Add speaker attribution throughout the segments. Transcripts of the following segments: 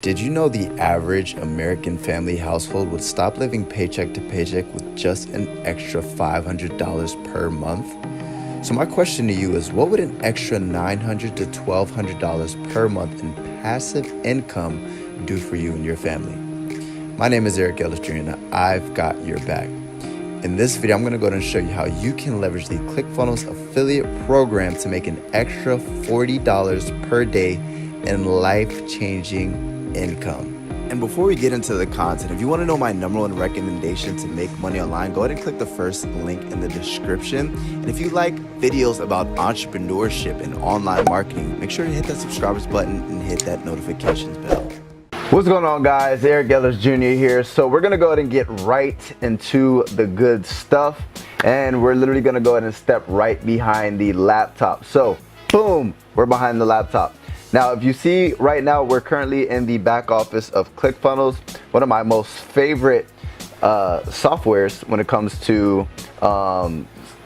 Speaker 1: Did you know the average American family household would stop living paycheck to paycheck with just an extra $500 per month? So my question to you is, what would an extra $900 to $1,200 per month in passive income do for you and your family? My name is Eric Ellis Jr. and I've got your back. In this video, I'm going to go ahead and show you how you can leverage the Clickfunnels affiliate program to make an extra $40 per day in life-changing income. And before we get into the content, if you want to know my number one recommendation to make money online, go ahead and click the first link in the description. And if you like videos about entrepreneurship and online marketing, make sure to hit that subscribers button and hit that notifications bell. What's going on, guys? Eric Ellis Jr. here. So we're gonna go ahead and get right into the good stuff, and we're literally gonna go ahead and step right behind the laptop. So boom, we're behind the laptop. Now, if you see right now, we're currently in the back office of Clickfunnels, one of my most favorite softwares when it comes to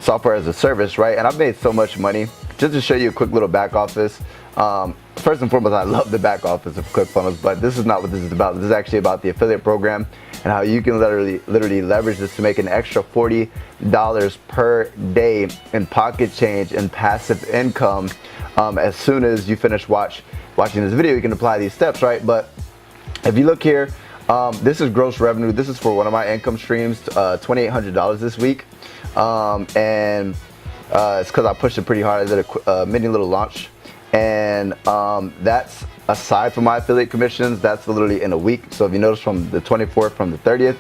Speaker 1: software as a service, right? And I've made so much money. Just to show you a quick little back office. First and foremost, I love the back office of Clickfunnels, but this is not what this is about. This is actually about the affiliate program and how you can literally leverage this to make an extra $40 per day in pocket change and passive income. As soon as you finish watching this video, you can apply these steps, right? But if you look here, this is gross revenue. This is for one of my income streams, $2,800 this week. It's because I pushed it pretty hard. I did a mini little launch. And that's aside from my affiliate commissions. That's literally in a week. So if you notice, from the 24th, from the 30th,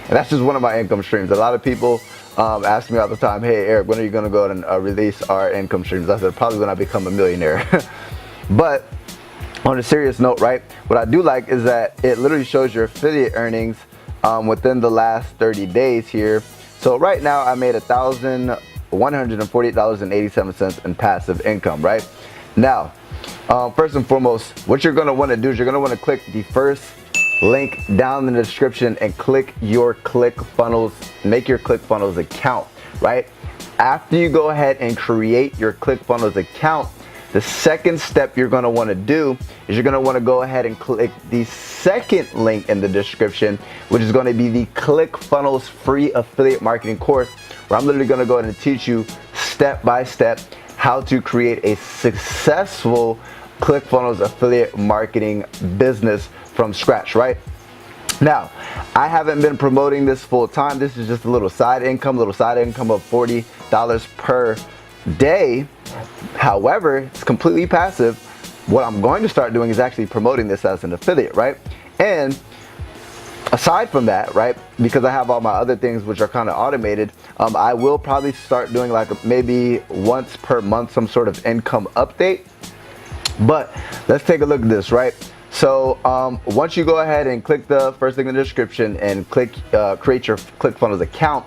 Speaker 1: and that's just one of my income streams. A lot of people ask me all the time, hey Eric, when are you going to go and release our income streams? I said, probably when I become a millionaire. But on a serious note, right, what I do like is that it literally shows your affiliate earnings within the last 30 days here. So right now I made $1,148.87 in passive income, right? Now, first and foremost, what you're going to want to do is you're going to want to click the first link down in the description and click your Clickfunnels, make your Clickfunnels account, right? After you go ahead and create your Clickfunnels account, the second step you're going to want to do is you're going to want to go ahead and click the second link in the description, which is going to be the Clickfunnels free affiliate marketing course, where I'm literally going to go ahead and teach you step by step how to create a successful Clickfunnels affiliate marketing business from scratch, right? Now, I haven't been promoting this full time. This is just a little side income of $40 per day. However, it's completely passive. What I'm going to start doing is actually promoting this as an affiliate, right? And aside from that, right, because I have all my other things which are kind of automated, I will probably start doing like maybe once per month some sort of income update. But let's take a look at this, right? So once you go ahead and click the first link in the description and click create your Clickfunnels account,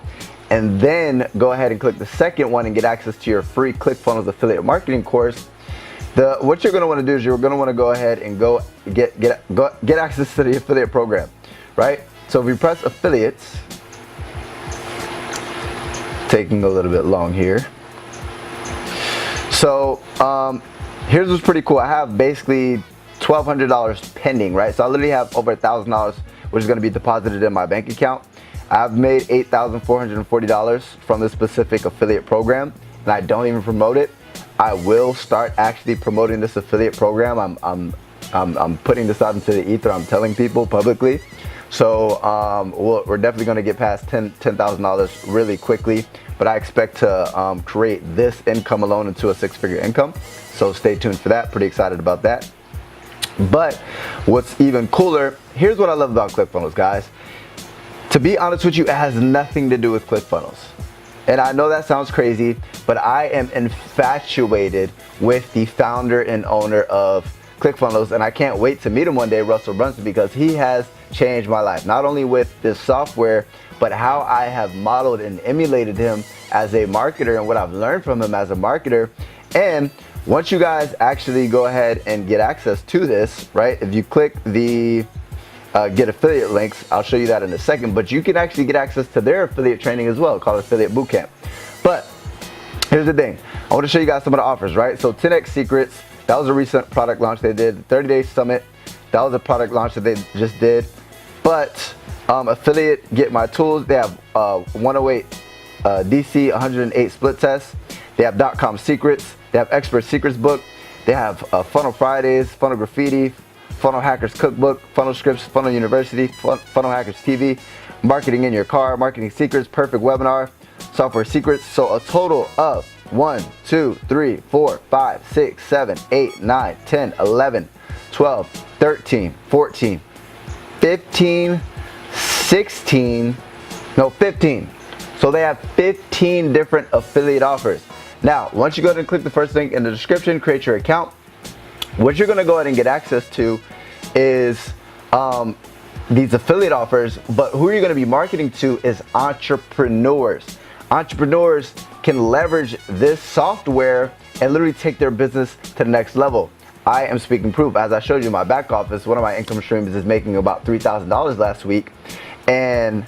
Speaker 1: and then go ahead and click the second one and get access to your free Clickfunnels affiliate marketing course, what you're going to want to do is you're going to want to go ahead and get access to the affiliate program, right? So if we press affiliates, taking a little bit long here. So here's what's pretty cool. I have basically $1,200 pending, right? So I literally have over $1,000, which is going to be deposited in my bank account. I've made $8,440 from this specific affiliate program, and I don't even promote it. I will start actually promoting this affiliate program. I'm putting this out into the ether. I'm telling people publicly. So we're definitely going to get past $10,000 really quickly. But I expect to create this income alone into a six-figure income. So stay tuned for that. Pretty excited about that. But what's even cooler, here's what I love about Clickfunnels, guys. To be honest with you, it has nothing to do with Clickfunnels. And I know that sounds crazy, but I am infatuated with the founder and owner of Clickfunnels, and I can't wait to meet him one day, Russell Brunson, because he has changed my life, not only with this software, but how I have modeled and emulated him as a marketer and what I've learned from him as a marketer. And once you guys actually go ahead and get access to this, right, if you click the get affiliate links, I'll show you that in a second, but you can actually get access to their affiliate training as well, called Affiliate Bootcamp. But here's the thing, I want to show you guys some of the offers, right? So 10x Secrets, that was a recent product launch they did, 30-day summit, That was a product launch that they just did. But affiliate, get my tools. They have 108 DC, 108 split tests. They have .com secrets. They have expert secrets book. They have Funnel Fridays, Funnel Graffiti, Funnel Hackers Cookbook, Funnel Scripts, Funnel University, Funnel Hackers TV, Marketing in Your Car, Marketing Secrets, Perfect Webinar, Software Secrets. So a total of 1, 2, 3, 4, 5, 6, 7, 8, 9, 10, 11, 12, 13, 14, 15, 16, no, 15. So they have 15 different affiliate offers. Now, once you go ahead and click the first link in the description, create your account, what you're gonna go ahead and get access to is these affiliate offers, but who you're gonna be marketing to is entrepreneurs. Entrepreneurs can leverage this software and literally take their business to the next level. I am speaking proof. As I showed you in my back office, one of my income streams is making about $3,000 last week, and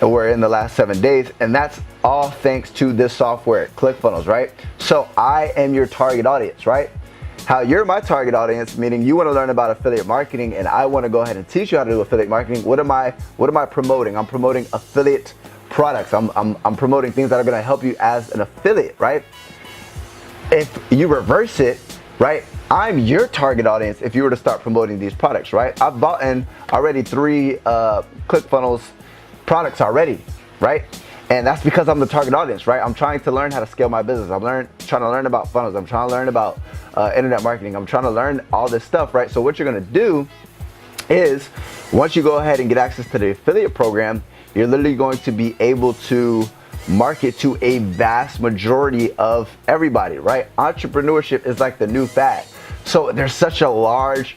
Speaker 1: we're in the last 7 days, and that's all thanks to this software, Clickfunnels, right? So I am your target audience, right? How you're my target audience, meaning you want to learn about affiliate marketing, and I want to go ahead and teach you how to do affiliate marketing. What am I promoting? I'm promoting affiliate products. I'm promoting things that are going to help you as an affiliate, right? If you reverse it, right, I'm your target audience if you were to start promoting these products, right? I've bought in already 3 Clickfunnels products already, right? And that's because I'm the target audience, right? I'm trying to learn how to scale my business. I'm trying to learn about funnels. I'm trying to learn about internet marketing. I'm trying to learn all this stuff, right? So what you're gonna do is, once you go ahead and get access to the affiliate program, you're literally going to be able to market to a vast majority of everybody, right? Entrepreneurship is like the new fad. So there's such a large,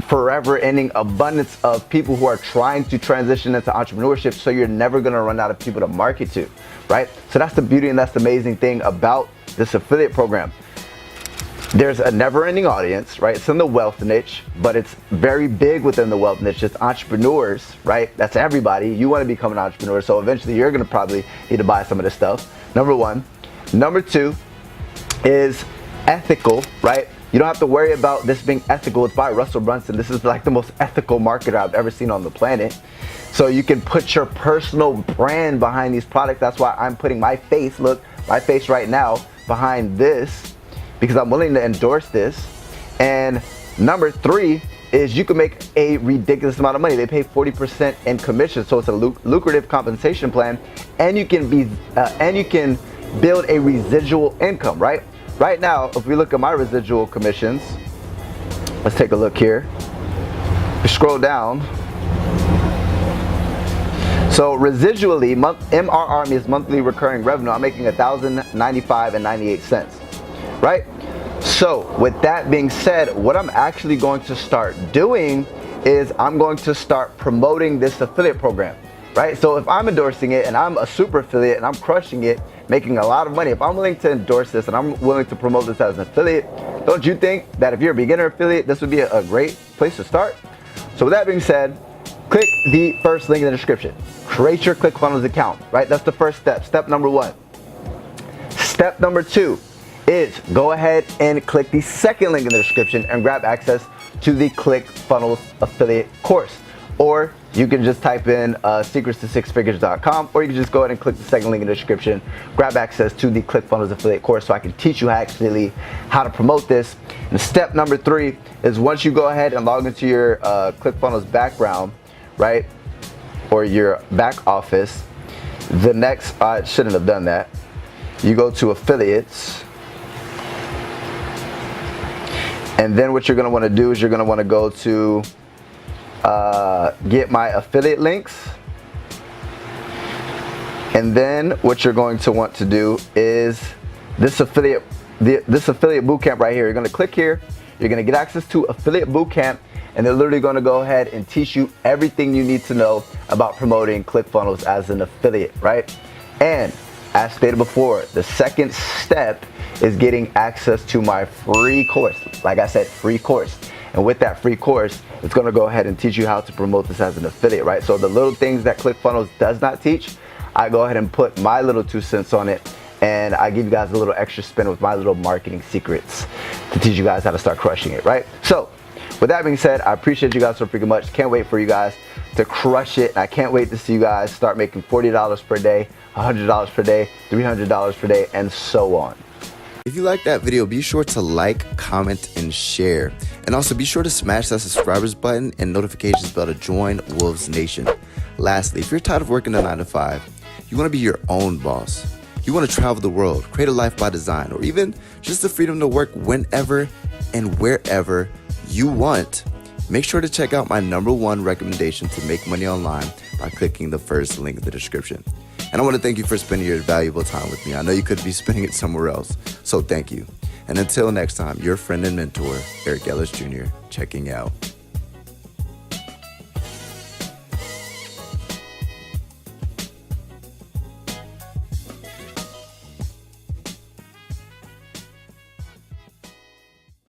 Speaker 1: forever ending abundance of people who are trying to transition into entrepreneurship, so you're never going to run out of people to market to, right? So that's the beauty and that's the amazing thing about this affiliate program. There's a never-ending audience, right? It's in the wealth niche, but it's very big within the wealth niche. It's entrepreneurs, right? That's everybody. You want to become an entrepreneur, so eventually you're going to probably need to buy some of this stuff. Number 1. Number 2 is ethical, right? You don't have to worry about this being ethical. It's by Russell Brunson. This is like the most ethical marketer I've ever seen on the planet. So you can put your personal brand behind these products. That's why I'm putting my face, look, my face right now behind this, because I'm willing to endorse this. And number 3 is you can make a ridiculous amount of money. They pay 40% in commission, so it's a lucrative compensation plan, and you can build a residual income, right? Right now, if we look at my residual commissions, let's take a look here. We scroll down. So residually, MRR means monthly recurring revenue. I'm making $1,095.98, right? So with that being said, what I'm actually going to start doing is I'm going to start promoting this affiliate program, right? So if I'm endorsing it and I'm a super affiliate and I'm crushing it, making a lot of money, if I'm willing to endorse this and I'm willing to promote this as an affiliate, don't you think that if you're a beginner affiliate, this would be a great place to start? So with that being said, click the first link in the description. Create your Clickfunnels account, right? That's the first step, step number 1. Step number 2 is go ahead and click the second link in the description and grab access to the Clickfunnels affiliate course. Or you can just type in secretstosixfigures.com, or you can just go ahead and click the second link in the description, grab access to the Clickfunnels affiliate course so I can teach you actually how to promote this. And step number 3 is once you go ahead and log into your Clickfunnels background, right, or your back office, the next, I shouldn't have done that. You go to affiliates, and then what you're going to want to do is you're going to want to go to get my affiliate links, and then what you're going to want to do is this affiliate bootcamp right here. You're going to click here. You're going to get access to affiliate bootcamp, and they're literally going to go ahead and teach you everything you need to know about promoting Clickfunnels as an affiliate, right? And as stated before, the second step is getting access to my free course. Like I said, free course. And with that free course, it's going to go ahead and teach you how to promote this as an affiliate, right? So the little things that Clickfunnels does not teach, I go ahead and put my little 2 cents on it, and I give you guys a little extra spin with my little marketing secrets to teach you guys how to start crushing it, right? So With that being said, I appreciate you guys so freaking much. Can't wait for you guys to crush it. I can't wait to see you guys start making $40 per day, $100 per day, $300 per day, and so on. If you like that video, be sure to like, comment, and share. And also be sure to smash that subscribers button and notifications bell to join Wolves Nation. Lastly, if you're tired of working a 9 to 5, you want to be your own boss, you want to travel the world, create a life by design, or even just the freedom to work whenever and wherever you want, make sure to check out my #1 recommendation to make money online by clicking the first link in the description. And I want to thank you for spending your valuable time with me. I know you could be spending it somewhere else, so thank you. And until next time, your friend and mentor, Eric Ellis Jr., checking out.